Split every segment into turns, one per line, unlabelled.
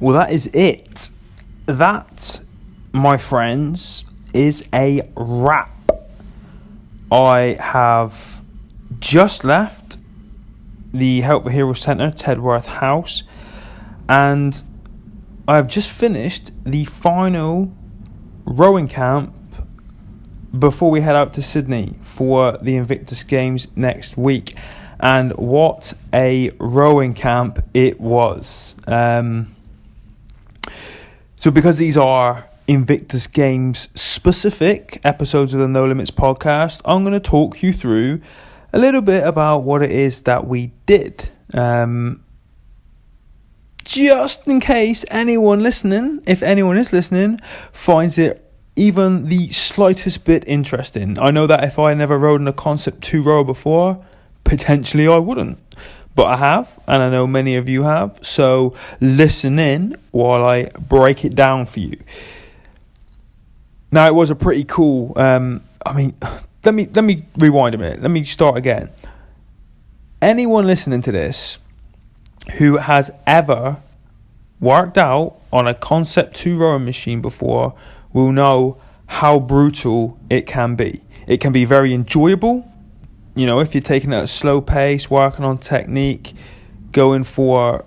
Well, that is it. That, my friends, is a wrap. I have just left the Help for Heroes Centre, Tedworth House, and I've just finished the final rowing camp before we head out to Sydney for the Invictus Games next week. And what a rowing camp it was. So because these are Invictus Games specific episodes of the No Limits podcast, I'm going to talk you through a little bit about what it is that we did. Just in case anyone listening, if anyone is listening, finds it even the slightest bit interesting. I know that if I never rowed in a Concept 2 rower before, potentially I wouldn't. But I have, and I know many of you have. So listen in while I break it down for you. Now, it was a pretty cool... let me rewind a minute. Let me start again. Anyone listening to this who has ever worked out on a Concept 2 rowing machine before will know how brutal it can be. It can be very enjoyable. You know, if you're taking it at a slow pace, working on technique, going for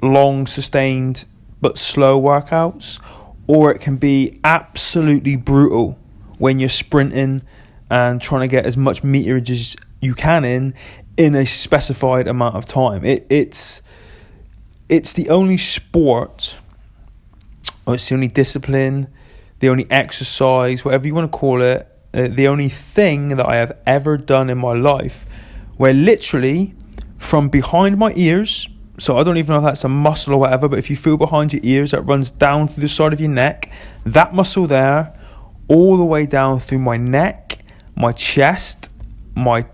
long, sustained, but slow workouts. Or it can be absolutely brutal when you're sprinting and trying to get as much meterage as you can in a specified amount of time. It's the only sport, or it's the only discipline, the only exercise, whatever you want to call it, the only thing that I have ever done in my life where literally from behind my ears, so I don't even know if that's a muscle or whatever, but if you feel behind your ears, that runs down through the side of your neck, that muscle there, all the way down through my neck, my chest, my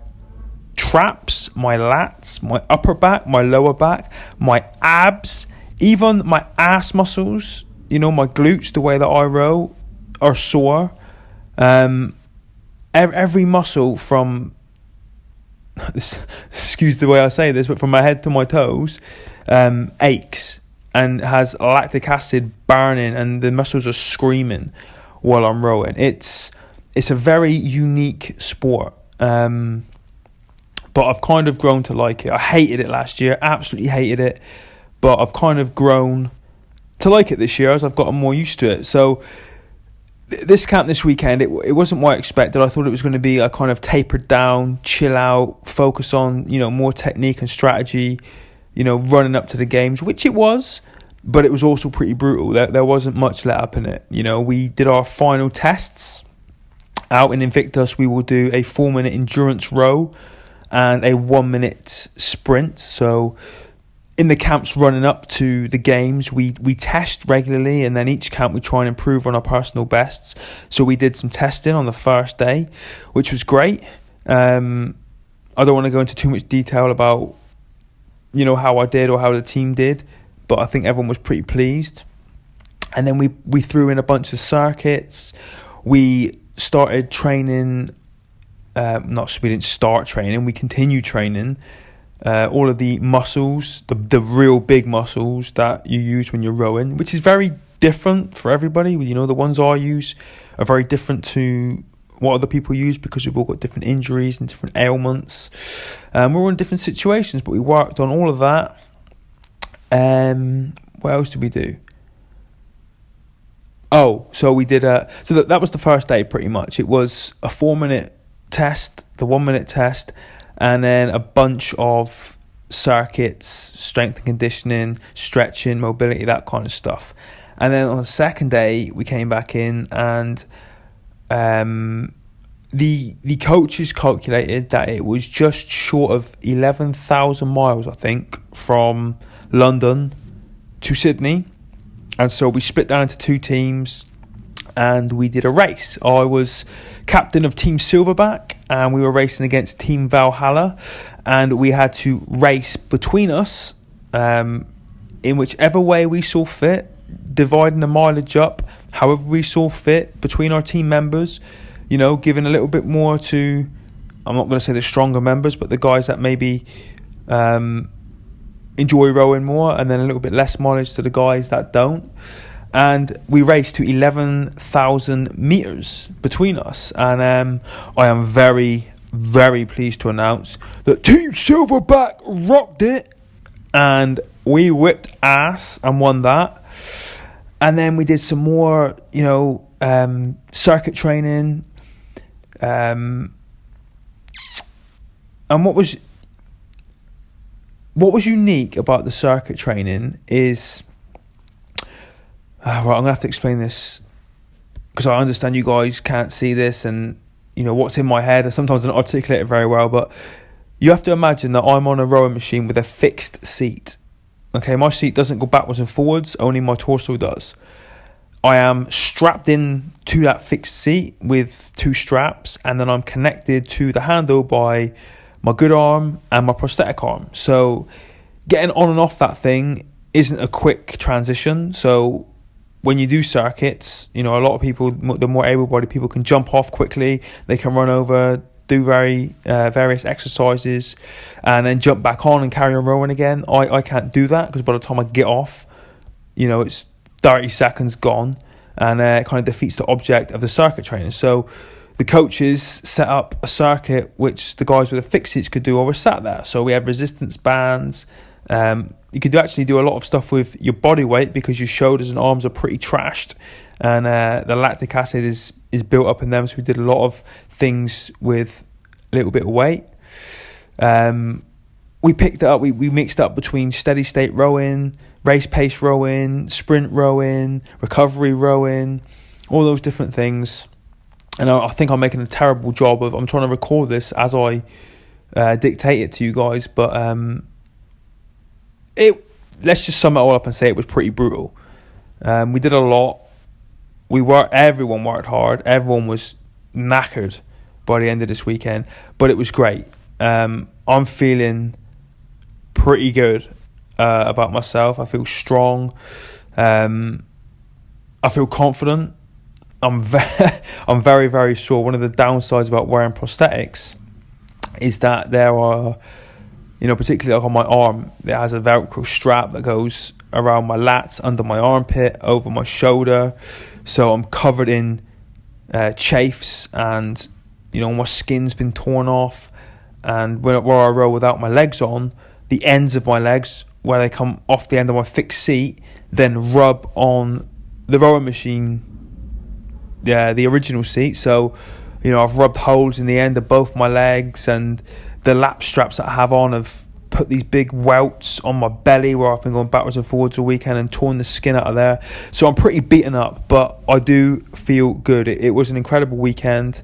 traps, my lats, my upper back, my lower back, my abs, even my ass muscles, you know, my glutes, the way that I row, are sore. Every muscle from, excuse the way I say this, but from my head to my toes, aches and has lactic acid burning, and the muscles are screaming while I'm rowing. It's a very unique sport, but I've kind of grown to like it. I hated it last year, absolutely hated it, but I've kind of grown to like it this year as I've gotten more used to it. So this camp this weekend, it wasn't what I expected. I thought it was going to be a kind of tapered down, chill out, focus on, you know, more technique and strategy, you know, running up to the games, which it was, but it was also pretty brutal. There wasn't much let up in it. You know, we did our final tests out in Invictus. We will do a 4-minute endurance row and a 1-minute sprint. So in the camps running up to the games, we test regularly, and then each camp we try and improve on our personal bests. So we did some testing on the first day, which was great. I don't want to go into too much detail about, you know, how I did or how the team did, but I think everyone was pretty pleased. And then we threw in a bunch of circuits. We started training, we didn't start training, we continued training all of the muscles, the real big muscles that you use when you're rowing, which is very different for everybody. You know, the ones I use are very different to what other people use because we've all got different injuries and different ailments. We're all in different situations, but we worked on all of that. What else did we do? Oh, so we did that was the first day pretty much. It was a 4-minute test, the 1-minute test, and then a bunch of circuits, strength and conditioning, stretching, mobility, that kind of stuff. And then on the second day, we came back in, and the coaches calculated that it was just short of 11,000 miles, I think, from London to Sydney. And so we split down into 2 teams, and we did a race. I was captain of Team Silverback, and we were racing against Team Valhalla, and we had to race between us in whichever way we saw fit, dividing the mileage up however we saw fit between our team members, you know, giving a little bit more to, I'm not going to say the stronger members, but the guys that maybe enjoy rowing more, and then a little bit less mileage to the guys that don't. And we raced to 11,000 meters between us, and I am very, very pleased to announce that Team Silverback rocked it, and we whipped ass and won that. And then we did some more, circuit training. And what was unique about the circuit training is, right, I'm gonna have to explain this because I understand you guys can't see this, and what's in my head. I sometimes don't articulate it very well, but you have to imagine that I'm on a rowing machine with a fixed seat. Okay, my seat doesn't go backwards and forwards, only my torso does. I am strapped in to that fixed seat with 2 straps, and then I'm connected to the handle by my good arm and my prosthetic arm. So getting on and off that thing isn't a quick transition. So when you do circuits, a lot of people, the more able-bodied people, can jump off quickly. They can run over, do various exercises, and then jump back on and carry on rowing again. I can't do that because by the time I get off, it's 30 seconds gone, and it kind of defeats the object of the circuit training. So the coaches set up a circuit which the guys with the fixed seats could do while we're sat there. So we had resistance bands. You could actually do a lot of stuff with your body weight because your shoulders and arms are pretty trashed, and the lactic acid is built up in them. So we did a lot of things with a little bit of weight. We picked it up. We mixed up between steady state rowing, race pace rowing, sprint rowing, recovery rowing, all those different things. And I think I'm making a terrible job of. I'm trying to record this as I dictate it to you guys, but let's just sum it all up and say it was pretty brutal. We did a lot. Everyone worked hard. Everyone was knackered by the end of this weekend, but it was great. I'm feeling pretty good about myself. I feel strong. I feel confident. I'm very, very sure. One of the downsides about wearing prosthetics is that there are, particularly like on my arm, it has a Velcro strap that goes around my lats, under my armpit, over my shoulder. So I'm covered in chafes, and my skin's been torn off. And where I row without my legs on, the ends of my legs, where they come off the end of my fixed seat, then rub on the rowing machine, the original seat. So, I've rubbed holes in the end of both my legs, and the lap straps that I have on have put these big welts on my belly where I've been going backwards and forwards all weekend and torn the skin out of there. So I'm pretty beaten up, but I do feel good. It was an incredible weekend.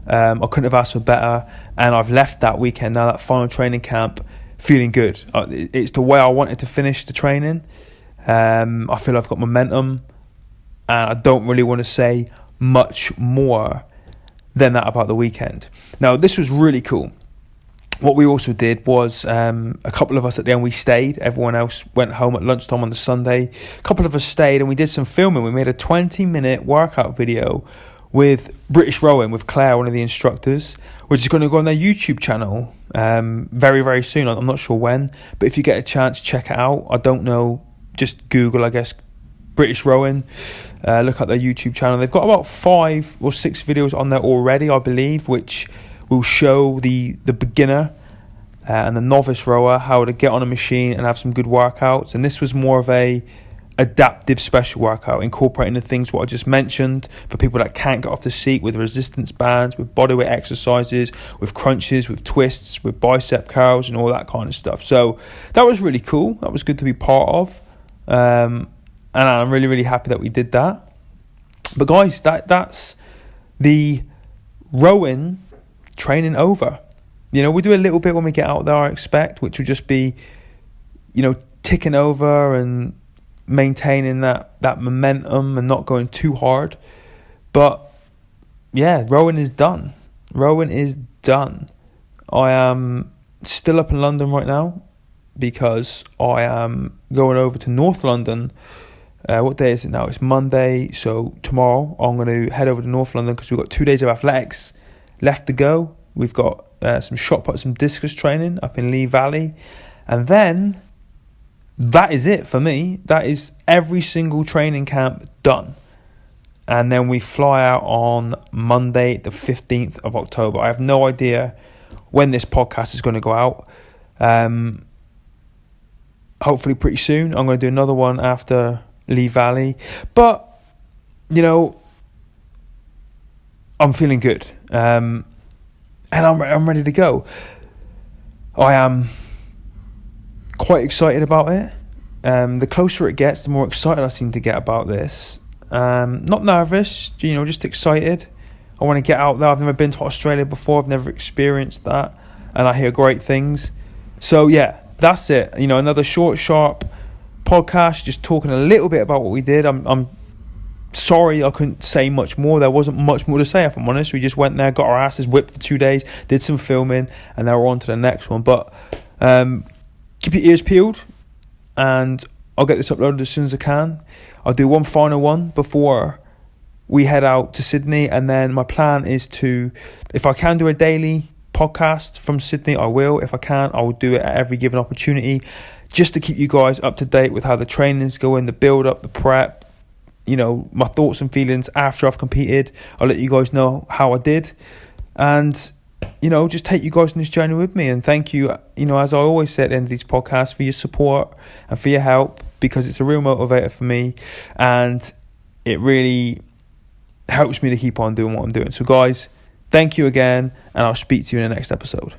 I couldn't have asked for better, and I've left that weekend, now that final training camp, feeling good. It's the way I wanted to finish the training. I feel I've got momentum, and I don't really want to say much more than that about the weekend. Now, this was really cool. What we also did was a couple of us at the end, we stayed. Everyone else went home at lunchtime on the Sunday. A couple of us stayed, and we did some filming. We made a 20-minute workout video with British Rowing, with Claire, one of the instructors, which is going to go on their YouTube channel very, very soon. I'm not sure when, but if you get a chance, check it out. I don't know, just Google, I guess, British Rowing. Look at their YouTube channel. They've got about 5 or 6 videos on there already, I believe, which will show the beginner and the novice rower how to get on a machine and have some good workouts. And this was more of a adaptive special workout, incorporating the things what I just mentioned for people that can't get off the seat, with resistance bands, with bodyweight exercises, with crunches, with twists, with bicep curls, and all that kind of stuff. So that was really cool. That was good to be part of, and I'm really, really happy that we did that. But guys, that's the rowing training over. We do a little bit when we get out there, I expect, which will just be ticking over and maintaining that momentum and not going too hard. But yeah, rowing is done. I am still up in London right now because I am going over to North London. What day is it now? It's Monday, so tomorrow I'm going to head over to North London because we've got 2 days of athletics left to go. We've got some shot put, some discus training up in Lee Valley, and then that is it for me. That is every single training camp done. And then we fly out on Monday, the 15th of October. I have no idea when this podcast is going to go out. Hopefully pretty soon. I'm going to do another one after Lee Valley. But, I'm feeling good. And I'm ready to go. I am quite excited about it. The closer it gets, the more excited I seem to get about this. Not nervous, just excited. I want to get out there. I've never been to Australia before. I've never experienced that. And I hear great things. So, yeah, that's it. Another short, sharp podcast, just talking a little bit about what we did. I'm sorry I couldn't say much more. There wasn't much more to say, if I'm honest. We just went there, got our asses whipped for 2 days, did some filming, and now we're on to the next one. But keep your ears peeled, and I'll get this uploaded as soon as I can. I'll do one final one before we head out to Sydney, and then my plan is to, if I can do a daily podcast from Sydney, I will. If I can't, I will do it at every given opportunity, just to keep you guys up to date with how the training's going, the build up, the prep, my thoughts and feelings after I've competed. I'll let you guys know how I did, and just take you guys on this journey with me. And thank you, as I always say at the end of these podcasts, for your support and for your help, because it's a real motivator for me, and it really helps me to keep on doing what I'm doing. So guys, thank you again, and I'll speak to you in the next episode.